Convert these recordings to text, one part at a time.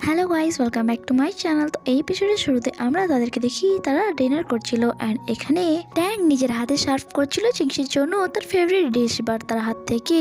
Hello guys, welcome back to my channel. তো এই এপিসোডের শুরুতে আমরা তাদেরকে দেখি তারা ডিনার করছিল অ্যান্ড এখানে ট্যাং নিজের হাতে সার্ভ করছিল চিংসির জন্য তার ফেভারিট ডিশ। বাট তার হাত থেকে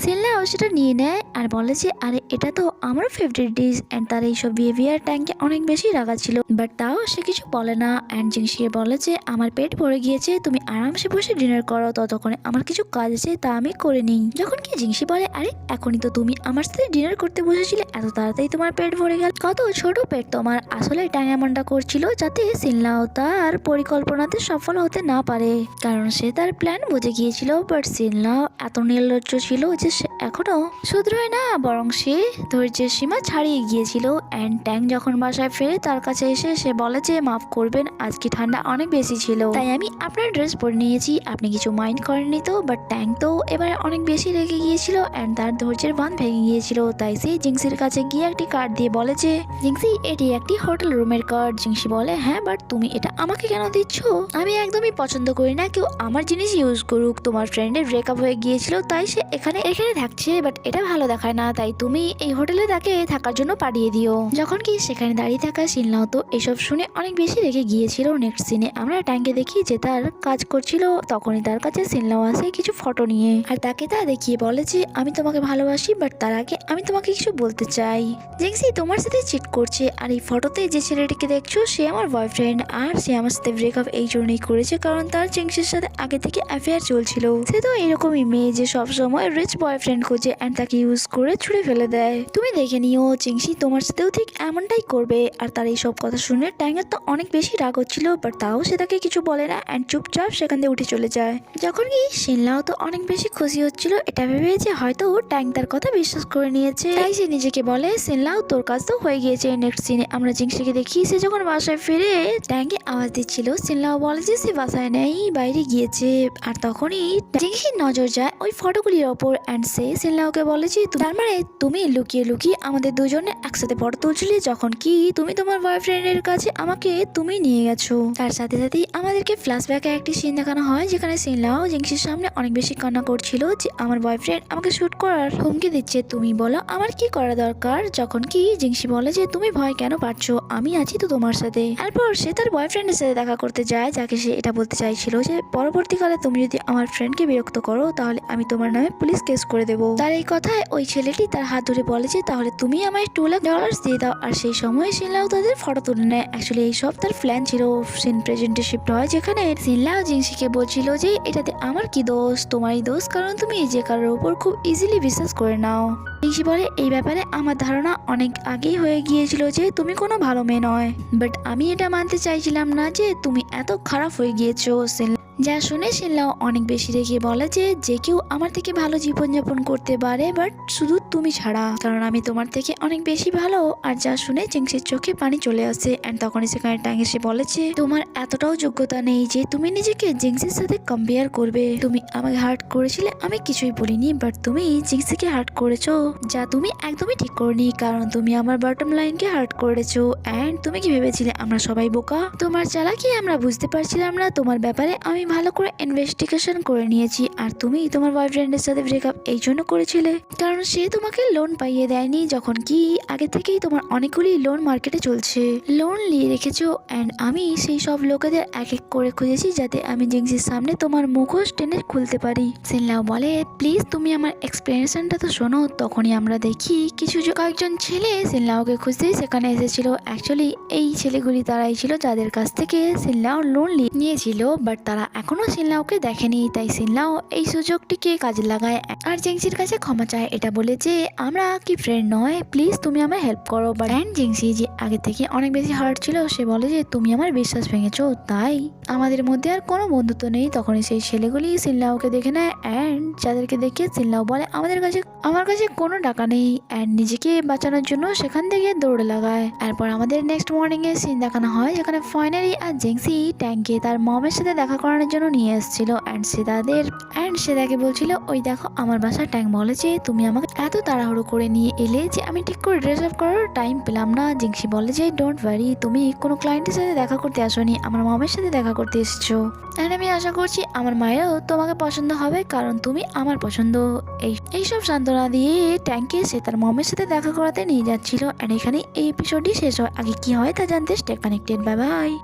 সিনলাও সেটা নিয়ে নেয় আর বলে যে আরে এটা তো আমার ফেভারিট ডিশ। অ্যান্ড তার এইসব বিহেভিয়ার ট্যাংকে অনেক বেশি রাগা ছিল, বাট তাও সে কিছু বলে না। অ্যান্ড জিংসিকে বলে যে আমার পেট ভরে গিয়েছে, তুমি আরামসে বসে ডিনার করো, ততক্ষণে আমার কিছু কাজ আছে তা আমি করে নিই। যখন কি জিংসি বলে আরে এখনই তো তুমি আমার সাথে ডিনার করতে বসেছিলে, এত তাড়াতাড়ি তোমার পেট ভরে গেল, কত ছোট পেট তোমার। আসলে ট্যাং এমনটা করছিল যাতে সিনলাও তার পরিকল্পনাতে সফল হতে না পারে, কারণ সে তার প্ল্যান বুঝে গিয়েছিল। বাট সিনলাও এত নির্লজ্জ ছিল যে সে এখনো শুধরোয় না, বরং সে ধৈর্যের সীমা ছাড়িয়ে গিয়েছিল। অ্যান্ড ট্যাং যখন বাসায় ফেরে তার কাছে এসে সে বলে যে মাফ করবেন, আজকে ঠান্ডা অনেক বেশি ছিল তাই আমি আপনার ড্রেস পরে নিয়েছি, আপনি কিছু মাইন্ড করেননি তো। বাট ট্যাং তো এবারে অনেক বেশি রেগে গিয়েছিল অ্যান্ড তার ধৈর্যের বাঁধ ভেঙে গিয়েছিল, তাই সে জিংসির কাছে গিয়ে একটি কার্ড দিয়ে বলে যে জিংসি এটি একটি হোটেল রুমের কার্ড। জিংসি বলে হ্যাঁ, বাট তুমি এটা আমাকে কেন দিচ্ছ? আমি একদমই পছন্দ করি না কেউ আমার জিনিস ইউজ করুক। তোমার ফ্রেন্ডের ব্রেকআপ হয়ে গিয়েছিল তাই সে এখানে থাকছে, বাট এটা ভালো দেখায় না, তাই তুমি এই হোটেলে তাকে থাকার জন্য পাঠিয়ে দিও। যখন কি সেখানে দাঁড়িয়ে থাকা সিনলাও তো এসব শুনে অনেক বেশি রেগে গিয়েছিল। নেক্সট সিনে আমরা ট্যাঙ্কে দেখি যে তার কাজ করছিল, তখনই তার কাছে সিনলাও আসে কিছু ফটো নিয়ে আর তাকে তা দেখিয়ে বলে যে আমি তোমাকে ভালোবাসি, বাট তার আগে আমি তোমাকে কিছু বলতে চাই। জিংসি তোমার সাথে চিট করছে, আর এই ফটোতে যে ছেলেটিকে দেখছো সে আমার বয়ফ্রেন্ড, আর সে আমার সাথে ব্রেকআপ এই জন্যই করেছে কারণ তার জিংসির সাথে আগে থেকে অ্যাফেয়ার চলছিল। সে তো এরকমই মেয়ে যে সবসময় রিচ বয়ফ্রেন্ড খোঁজে অ্যান্ড তাকে ইউজ করে ছুড়ে ফেলে দেয়। তুমি দেখে নিও জিংসি তোমার সাথেও ঠিক এমনটাই করবে। আর তার এইসব কথা শুনে ট্যাঙ্গের তো অনেক বেশি রাগ হচ্ছিল, বাট তাও সে তাকে কিছু বলে না অ্যান্ড চুপচাপ সেখান থেকে উঠে চলে যায়। যখন কি সিনলাও তো অনেক বেশি খুশি হচ্ছিল, এটা ভেবে যে হয়তো ট্যাং তার কথা বিশ্বাস করে নিয়েছে, তাই সে নিজেকে বলে সিনলাও তোর কাজ তো হয়ে গিয়েছে। নেক্সট সিনে আমরা জিংসিকে দেখি সে যখন বাসায় ফিরে ট্যাঙ্কে আওয়াজ দিচ্ছিল, সিনলাও বলে যে সে বাসায় নেই, বাইরে গিয়েছে। আর তখনই জিংসির নজর যায় ওই ফটোগুলির ওপর অ্যান্ড সে সিনলাওকে বলে যে তার মানে তুমি লুকিয়ে লুকিয়ে আমাদের দুজনে একসাথে ফটো তুলছিলে, যখন কি তুমি তোমার বয়ফ্রেন্ডের কাছে আমাকে তুমি নিয়ে গেছো। তার সাথে সাথেই আমাদেরকে ফ্ল্যাশব্যাকে একটি সিন দেখানো হয় যেখানে সিনলাও জিংসির সামনে অনেক বেশি কান্না করছিল যে আমার বয়ফ্রেন্ড আমাকে শুট করার হুমকি দিচ্ছে, তুমি বলো আমার কি করা দরকার। যখন কি জিংসি বলে যে তুমি ভয় কেন পাচ্ছো, আমি আছি তো তোমার সাথে। এরপর সে তার বয়ফ্রেন্ডের সাথে দেখা করতে যায়, যাকে সে এটা বলতে চাইছিল যে পরবর্তীকালে তুমি যদি আমার ফ্রেন্ডকে বিরক্ত করো তাহলে আমি তোমার নামে পুলিশ কেস করে দেবো। তার এই কথায় ওই ছেলেটি তার হাত ধরে বলে যে তাহলে তুমি আমায় $2 লাখ দিয়ে দাও। আর সেই সময় সিনলাও তাদের ফটো তুলে নেয়। অ্যাকচুয়ালি এই সব তার প্ল্যান ছিল। সিন প্রেজেন্টে শিফট হয় যেখানে সিনলাও জিংসিকে বলছিল যে এটাতে আমার কি দোষ, তোমারই দোষ, কারণ তুমি যে কারোর উপর খুব ইজিলি বিশ্বাস করে নাও। জিংসি বলে এই ব্যাপারে আমার ধারণা অনেক আগেই হয়ে গিয়েছিল যে তুমি কোনো ভালো মেয়ে নয়, বাট আমি এটা মানতে চাইছিলাম না যে তুমি এত খারাপ হয়ে গিয়েছো। যা শুনে সিনলাও অনেক বেশি রেগে বলে যে যে কেউ আমার থেকে ভালো জীবনযাপন করতে পারে, বাট শুধু তুমি ছাড়া, কারণ আমি তোমার থেকে অনেক বেশি ভালো। আর যা শুনে জিংসির চোখে পানি চলে আসে অ্যান্ড তখনই সেখানে ট্যাং এসে বলে যে তোমার এতটাও যোগ্যতা নেই যে তুমি নিজেকে জিংসির সাথে কম্পেয়ার করবে। তুমি আমাকে হার্ট করেছিলে, আমি কিছুই বলিনি, বাট তুমি জিংসিকে হার্ট করেছো, যা তুমি একদমই ঠিক করনি, কারণ তুমি আমার বটম লাইনকে হার্ট করেছো। অ্যান্ড তুমি কি ভেবেছিলে আমরা সবাই বোকা? তোমার চালাকি আমরা বুঝতে পারছিলাম না। তোমার ব্যাপারে আমি ভালো করে ইনভেস্টিগেশন করে নিয়েছি, আর তুমি তোমার বয়ফ্রেন্ডের সাথে ব্রেকআপ এই জন্য করেছিলে কারণ সে তোমাকে লোন পাইয়ে দেয়নি, যখন কি আগে থেকেই তোমার অনেকগুলি লোন মার্কেটে চলছে, লোন নিয়ে রেখেছো। অ্যান্ড আমি সেই সব লোকেদের এক এক করে খুঁজেছি যাতে আমি জিংসির সামনে তোমার মুখোশ টেনে খুলতে পারি। সিনলাও বলে প্লিজ তুমি আমার এক্সপ্লেনেশনটা তো শোনো। তখনই আমরা দেখি কয়েকজন ছেলে সিনলাওকে খুঁজতে সেখানে এসেছিল। অ্যাকচুয়ালি এই ছেলেগুলি তারাই ছিল যাদের কাছ থেকে সিনলাও লোন নিয়েছিল, বাট তারা এখনো সিনলাওকে দেখেনি, তাই সিনলাও এই সুযোগটিকে কাজে লাগায় আর জিংসির কাছে ক্ষমা চায়, এটা বলে যে আমরা কি ফ্রেন্ড নয়, প্লিজ তুমি আমার হেল্প করো। বাট জিংসি যে আগে থেকে অনেক বেশি হার্ট ছিল, সে বলে যে তুমি আমার বিশ্বাস ভেঙেছো, তাই আমাদের মধ্যে আর কোনো বন্ধুত্ব নেই। তখনই সেই ছেলেগুলি সিনলাওকে দেখে নেয় অ্যান্ড যাদেরকে দেখে সিনলাও বলে আমার কাছে কোনো টাকা নেই, অ্যান্ড নিজেকে বাঁচানোর জন্য সেখান থেকে দৌড়ে লাগায়। এরপর আমাদের নেক্সট মর্নিং এ সিন দেখানো হয় যেখানে ফাইনালি আর জিংসি ট্যাঙ্কে তার মমের সাথে দেখা করানোর জন্য নিয়ে এসেছিল অ্যান্ড সে তাকে বলছিল ওই দেখো আমার বাসা। ট্যাঙ্ক বলে যে তুমি আমাকে এত তাড়াহুড়ো করে নিয়ে এলে যে আমি ঠিক করে ড্রেস আপ করার টাইম পেলাম না। জিংসি বলে যে ডোন্ট ওয়ারি, তুমি কোনো ক্লায়েন্টের সাথে দেখা করতে আসোনি, আমার মমের সাথে দেখা করতে এসেছো, অ্যান্ড আমি আশা করছি আমার মায়েরও তোমাকে পছন্দ হবে কারণ তুমি আমার পছন্দ। এইসব সান্ত্বনা দিয়ে ট্যাঙ্কে সে তার মমের সাথে দেখা করাতে নিয়ে যাচ্ছিল। এন্ড এখানে এই এপিসোডটি শেষ হয়। আগে কি হয় তা জানতে স্টে কানেক্টেড। Bye bye.